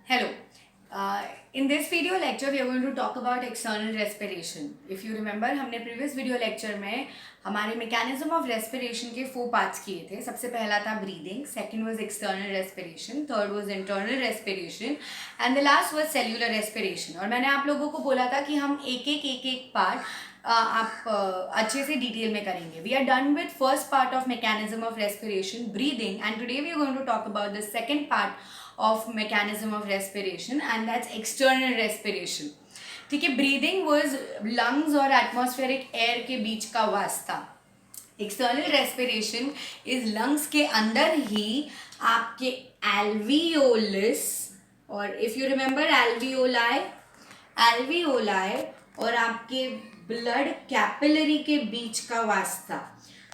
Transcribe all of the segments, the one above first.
Hello. In this video lecture, we are going to talk about external respiration. If you remember, हमने previous video lecture में हमारे mechanism of respiration के 4 parts किए थे. सबसे पहला था breathing, second was external respiration, third was internal respiration, and the last was cellular respiration. और मैंने आप लोगों को बोला था कि हम एक part आप अच्छे से डिटेल में करेंगे. We are done with first part of mechanism of respiration, breathing, and today we are going to talk about the second part of mechanism of respiration, and that's external respiration. ठीक है, breathing was lungs और atmospheric air के बीच का वास्ता. External respiration is lungs के अंदर ही आपके एल्वियोलिस और इफ यू रिमेंबर एल्वियोलाई और आपके ब्लड कैपिलरी के बीच का वास्ता.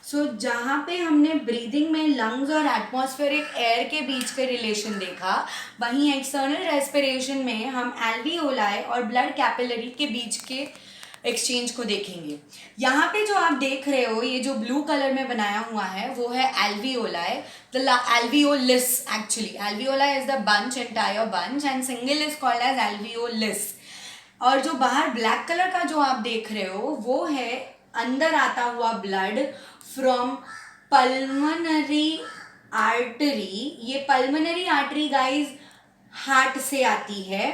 सो जहाँ पे हमने ब्रीदिंग में लंग्स और एटमॉस्फेरिक एयर के बीच का रिलेशन देखा, वहीं एक्सटर्नल रेस्पिरेशन में हम एल्वियोलाई और ब्लड कैपिलरी के बीच के एक्सचेंज को देखेंगे. यहाँ पे जो आप देख रहे हो, ये जो ब्लू कलर में बनाया हुआ है वो है alveoli, the alveolus. Actually alveoli is the bunch, entire bunch, and single is called as alveolus. और जो बाहर ब्लैक कलर का जो आप देख रहे हो वो है अंदर आता हुआ ब्लड फ्रॉम पल्मोनरी आर्टरी. ये पल्मोनरी आर्टरी गाइज हार्ट से आती है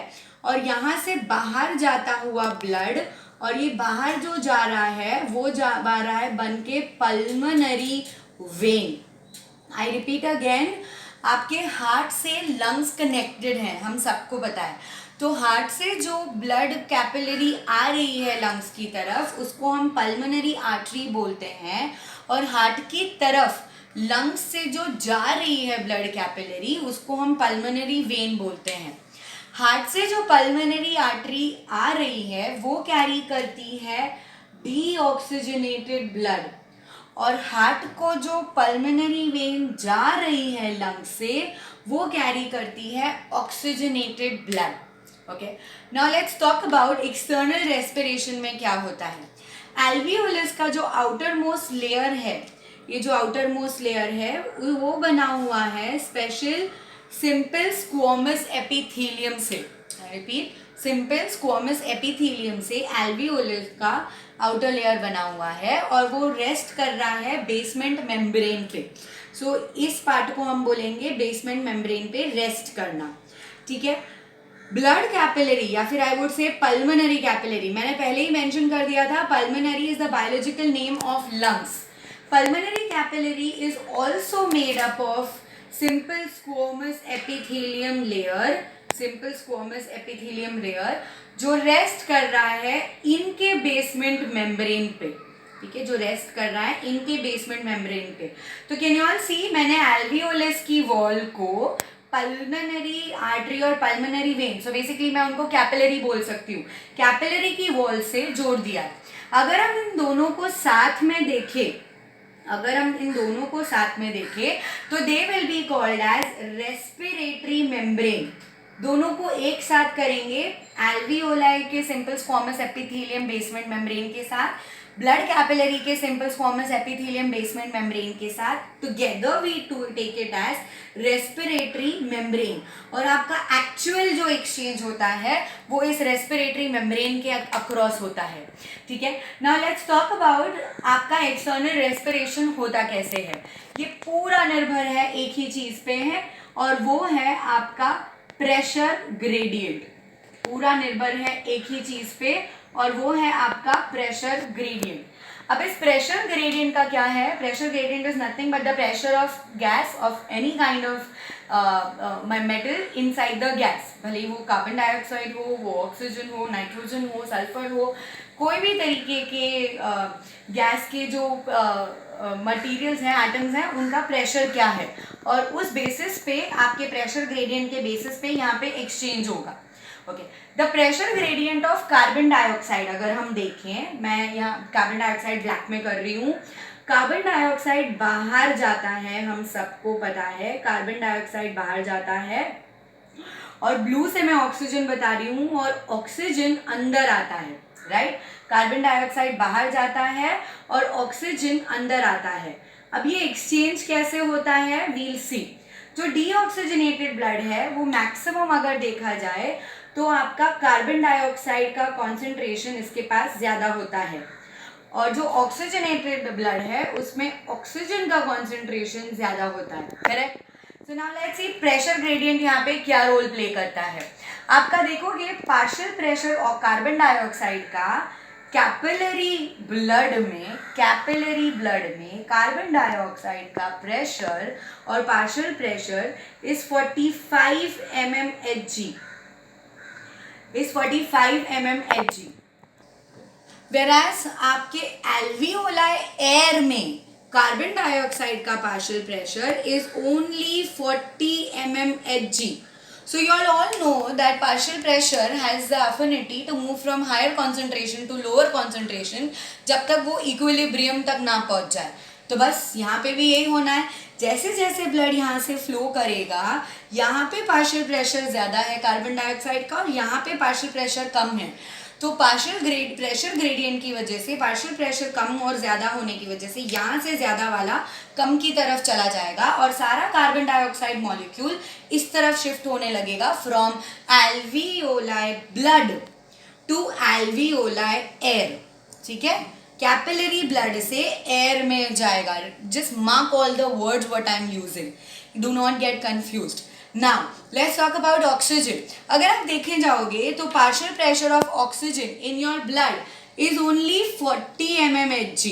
और यहाँ से बाहर जाता हुआ ब्लड, और ये बाहर जो जा रहा है वो जा रहा है बन के pulmonary vein. I repeat again, आपके हार्ट से लंग्स कनेक्टेड हैं, हम सबको पता है. तो हार्ट से जो ब्लड कैपिलरी आ रही है लंग्स की तरफ, उसको हम पल्मोनरी आर्टरी बोलते हैं, और हार्ट की तरफ लंग्स से जो जा रही है ब्लड कैपिलरी, उसको हम पल्मोनरी वेन बोलते हैं. हार्ट से जो पल्मोनरी आर्टरी आ रही है वो कैरी करती है डीऑक्सीजनेटेड ब्लड, और हार्ट को जो पल्मोनरी वेन जा रही है लंग से वो कैरी करती है oxygenated blood. Okay, now let's talk about external respiration में क्या होता है. एल्वियोलस का जो आउटर मोस्ट लेयर है, ये जो आउटर मोस्ट लेयर है वो बना हुआ है स्पेशल सिंपल स्क्वोमस एपिथेलियम से. रिपीट, सिंपल स्क्वोमस एपिथेलियम से एल्वियोलस का आउटर लेयर बना हुआ है और वो रेस्ट कर रहा है बेसमेंट मेम्ब्रेन पे. सो इस पार्ट को हम बोलेंगे बेसमेंट मेम्ब्रेन पे रेस्ट करना. ठीक है, ब्लड कैपिलरी या फिर I would say pulmonary capillary, मैंने पहले ही मेंशन कर दिया था, pulmonary is the biological name of lungs. Pulmonary capillary is also made up of simple squamous epithelium layer, simple squamous epithelium layer जो रेस्ट कर रहा है इनके बेसमेंट मेम्ब्रेन पे. ठीक है, जो रेस्ट कर रहा है इनके बेसमेंट मेम्ब्रेन पे. तो कैन यू ऑल सी, मैंने एल्वियोलस की वॉल को पल्मोनरी आर्टरी और पल्मोनरी वेन, सो बेसिकली मैं उनको कैपिलरी बोल सकती हूँ, कैपिलरी की वॉल से जोड़ दिया. अगर हम इन दोनों को साथ में देखें, तो they will be called as respiratory membrane. दोनों को एक साथ करेंगे, एल्वियोलाई के simple squamous epithelium basement membrane के साथ, ब्लड कैपिलरी के simple squamous epithelium basement membrane के साथ, together we take it as respiratory membrane. और आपका एक्चुअल जो एक्सचेंज होता है वो इस रेस्पिरेटरी मेम्ब्रेन के अक्रॉस होता है. ठीक है, नाउ लेट्स टॉक अबाउट आपका एक्सटर्नल रेस्पिरेशन होता कैसे है. ये पूरा निर्भर है एक ही चीज पे है, और वो है आपका प्रेशर ग्रेडियंट. पूरा निर्भर है एक ही चीज पे, और वो है आपका प्रेशर ग्रेडियंट. अब इस प्रेशर ग्रेडियंट का क्या है? Pressure gradient is nothing but the pressure of gas off any kind of metal inside the gas. भले ही वो कार्बन डाइऑक्साइड हो, वो ऑक्सीजन हो, नाइट्रोजन हो, सल्फर हो, कोई भी तरीके के गैस के जो मटीरियल्स हैं, एटम्स हैं, उनका प्रेशर क्या है, और उस बेसिस पे आपके प्रेशर ग्रेडियंट के बेसिस पे यहाँ पे एक्सचेंज होगा. Okay, the pressure gradient of carbon dioxide अगर हम देखें, मैं यहाँ कार्बन डाइऑक्साइड ब्लैक में कर रही हूँ. कार्बन डाइऑक्साइड बाहर जाता है, हम सबको पता है कार्बन डाइऑक्साइड बाहर जाता है, और ब्लू से मैं ऑक्सीजन बता रही हूँ, और ऑक्सीजन अंदर आता है. राइट, कार्बन डाइऑक्साइड बाहर जाता है और ऑक्सीजन अंदर आता है. अब ये एक्सचेंज कैसे होता है, वील सी. जो डीऑक्सीजनेटेड ब्लड है वो मैक्सिमम अगर देखा जाए तो आपका कार्बन डाइऑक्साइड का कॉन्सेंट्रेशन इसके पास ज़्यादा होता है, और जो ऑक्सीजनेटेड ब्लड है उसमें ऑक्सीजन का कॉन्सेंट्रेशन ज़्यादा होता है, correct. So now let's see pressure gradient यहाँ पे क्या रोल प्ले करता है। आपका देखोगे पार्शियल प्रेशर और कार्बन डाइऑक्साइड का कैपिलरी ब्लड में कार्बन डाइऑक्साइड का प्रेशर और पार्शियल प्रेशर इज 45 mmHg, वेराज आपके एल्वियोलाई एयर में कार्बन डाइऑक्साइड का partial pressure is only 40 mmHg. So you all know that partial pressure has the affinity to move from higher concentration to lower concentration जब तक वो equilibrium तक ना पहुंच जाए। तो बस यहाँ पे भी यही होना है, जैसे जैसे ब्लड यहाँ से फ्लो करेगा यहाँ पे पार्शियल प्रेशर ज़्यादा है कार्बन डाइऑक्साइड का और यहाँ पे पार्शियल प्रेशर कम है। तो प्रेशर ग्रेडियंट की वजह से पार्शियल प्रेशर कम और ज़्यादा होने की वजह से यहाँ से ज़्यादा वाला कम की तरफ चला जाएगा और सारा कार्बन डाइऑक्साइड मॉलिक्यूल इस तरफ शिफ्ट होने लगेगा from alveoli blood to alveoli air, ठीक है। कैपिलरी ब्लड से एयर में जाएगा। Just mark all the words what I am using, do not get confused. Now let's talk about oxygen. अगर आप देखे जाओगे तो partial pressure of oxygen in your blood is only 40 mmHg।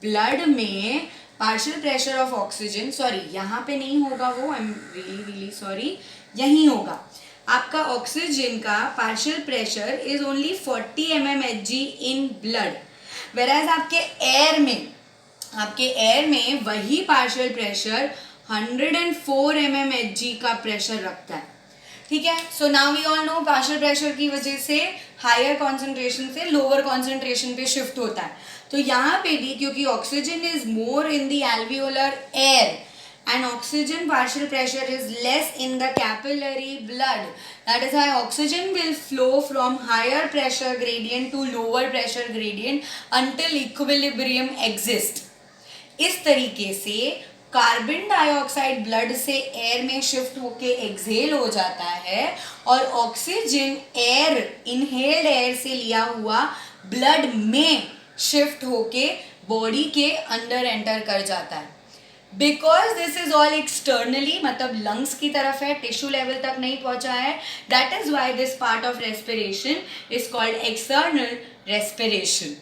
Blood में partial pressure of oxygen, sorry यहाँ पे नहीं होगा वो, आई एम रियली सॉरी, यहीं होगा। आपका ऑक्सीजन का partial pressure is only 40 mmHg in blood, whereas आपके एयर में वही पार्शियल प्रेशर 104 mmHg का प्रेशर रखता है, ठीक है। So now we all know partial pressure की वजह से हायर कॉन्सेंट्रेशन से लोअर कॉन्सेंट्रेशन पे शिफ्ट होता है। तो यहाँ पे भी क्योंकि oxygen is more in the alveolar air and oxygen partial pressure is less in the capillary blood, that is why oxygen will flow from higher pressure gradient to lower pressure gradient until equilibrium exists। इस तरीके से carbon dioxide blood से air में shift होके exhale हो जाता है और ऑक्सीजन इनहेल्ड एयर से लिया हुआ ब्लड में शिफ्ट होके बॉडी के अंदर एंटर कर जाता है। Because this is all externally, मतलब लंग्स की तरफ है, टिश्यू लेवल तक नहीं पहुंचा है, that is why this part of respiration is called external respiration.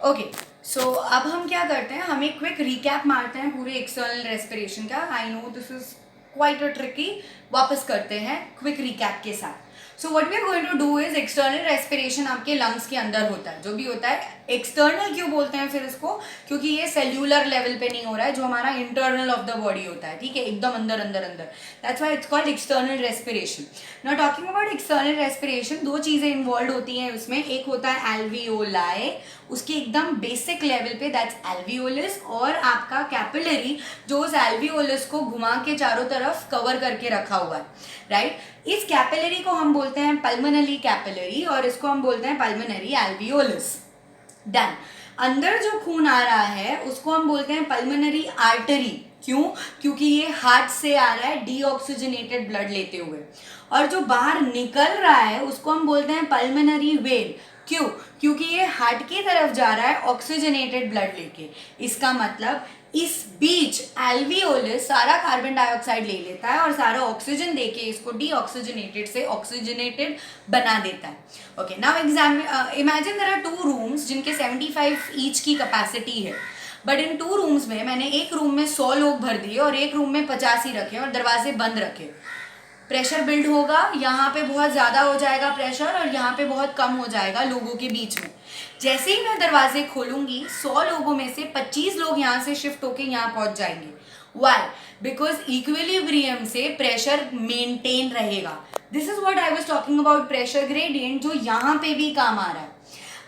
Okay, so अब हम क्या करते हैं, हम एक क्विक रिकैप मारते हैं पूरे एक्सटर्नल रेस्पिरेशन का। I know this is quite a tricky, वापस करते हैं क्विक रिकैप के साथ। So what we are going to do is external respiration आपके लंग्स के अंदर होता है, जो भी होता है। एक्सटर्नल क्यों बोलते हैं फिर इसको, क्योंकि ये सेल्यूलर लेवल पे नहीं हो रहा है, जो हमारा इंटरनल ऑफ द बॉडी होता है, ठीक है, एकदम अंदर अंदर अंदर। That's why it's called external respiration. Now talking about external respiration, दो चीज़ें इन्वॉल्व होती हैं उसमें। एक होता है एल्वियोलाई, उसके एकदम बेसिक लेवल पे, दैट्स एल्वियोलस, और आपका कैपिलरी जो उस एल्वियोलस को घुमा के चारों तरफ कवर करके रखा हुआ है, राइट। इस कैपिलरी को हम बोलते हैं पल्मोनरी कैपिलरी और इसको हम बोलते हैं पल्मोनरी एल्वियोलस। डन। अंदर जो खून आ रहा है उसको हम बोलते हैं पल्मोनरी आर्टरी। क्यों? क्योंकि ये हार्ट से आ रहा है डीऑक्सीजनेटेड ब्लड लेते हुए, और जो बाहर निकल रहा है उसको हम बोलते हैं पल्मोनरी वेन। क्यों? क्योंकि ये हार्ट की तरफ जा रहा है ऑक्सीजनेटेड ब्लड लेके। इसका मतलब इस बीच एल्वियोलस सारा कार्बन डाइऑक्साइड ले लेता है और सारा ऑक्सीजन देके इसको डीऑक्सीजनेटेड से ऑक्सीजनेटेड बना देता है। Okay, now imagine there are 2 rooms जिनके 75 ईच की कैपेसिटी है, बट इन 2 रूम्स में मैंने एक रूम में 100 लोग भर दिए और एक रूम में 50 ही रखे और दरवाजे बंद रखे। प्रेशर बिल्ड होगा, यहाँ पे बहुत ज़्यादा हो जाएगा प्रेशर और यहाँ पे बहुत कम हो जाएगा लोगों के बीच में। जैसे ही मैं दरवाजे खोलूंगी 100 लोगों में से 25 लोग यहाँ से शिफ्ट होके यहाँ पहुँच जाएंगे। वाई? बिकॉज इक्विलिब्रियम से प्रेशर मेंटेन रहेगा। This is what I was talking about pressure gradient, जो यहाँ पे भी काम आ रहा है।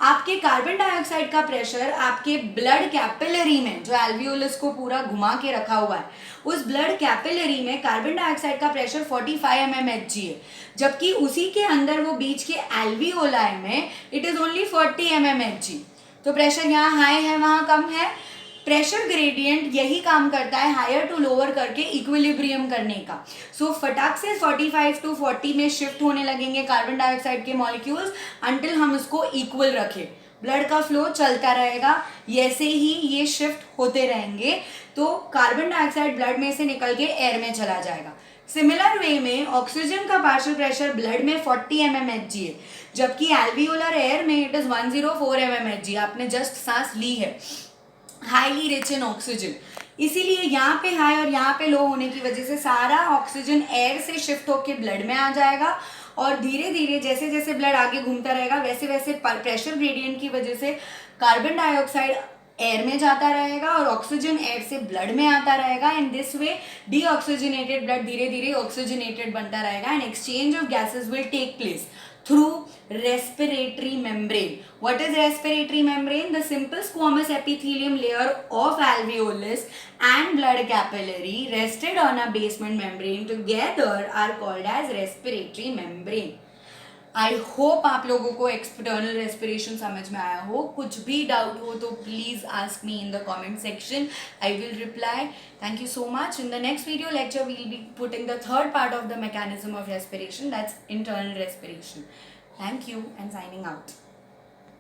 आपके कार्बन डाइऑक्साइड का प्रेशर आपके ब्लड कैपिलरी में, जो एल्वियोलस को पूरा घुमा के रखा हुआ है, उस ब्लड कैपिलरी में कार्बन डाइऑक्साइड का प्रेशर 45 mmHg है, जबकि उसी के अंदर वो बीच के एल्वियोलाई में इट इज ओनली 40 mmHg। तो प्रेशर यहाँ हाई है, वहाँ कम है। प्रेशर ग्रेडियंट यही काम करता है हायर टू लोअर करके इक्विलिब्रियम करने का. सो फटाक से 45 to 40 में शिफ्ट होने लगेंगे कार्बन डाइऑक्साइड के मॉलिक्यूल्स अंटिल हम उसको इक्वल रखें. ब्लड का फ्लो चलता रहेगा, ऐसे ही ये शिफ्ट होते रहेंगे तो कार्बन डाइऑक्साइड ब्लड में से निकल के एयर में चला जाएगा. सिमिलर वे में ऑक्सीजन का पार्शियल प्रेशर ब्लड में 40 mmHg है, जबकि एल्वियोलर एयर में इट इज 104 mmHg. आपने जस्ट सांस ली है, हाईली रिच इन ऑक्सीजन. इसीलिए यहाँ पे हाई और यहाँ पे लो होने की वजह से सारा ऑक्सीजन एयर से शिफ्ट होकर ब्लड में आ जाएगा और धीरे धीरे जैसे जैसे ब्लड आगे घूमता रहेगा वैसे वैसे प्रेशर ग्रेडियंट की वजह से कार्बन डाइऑक्साइड एयर में जाता रहेगा और ऑक्सीजन एयर से ब्लड में आता रहेगा. In this way deoxygenated blood धीरे धीरे ऑक्सीजनेटेड बनता रहेगा and exchange of gases will take place through respiratory membrane. What is respiratory membrane? The simple squamous epithelium layer of alveolus and blood capillary rested on a basement membrane together are called as respiratory membrane. I hope आप लोगों को external respiration समझ में आया हो. कुछ भी doubt हो तो please ask me in the comment section. I will reply. Thank you so much. In the next video lecture we will be putting the third part of the mechanism of respiration, that's internal respiration. Thank you and signing out.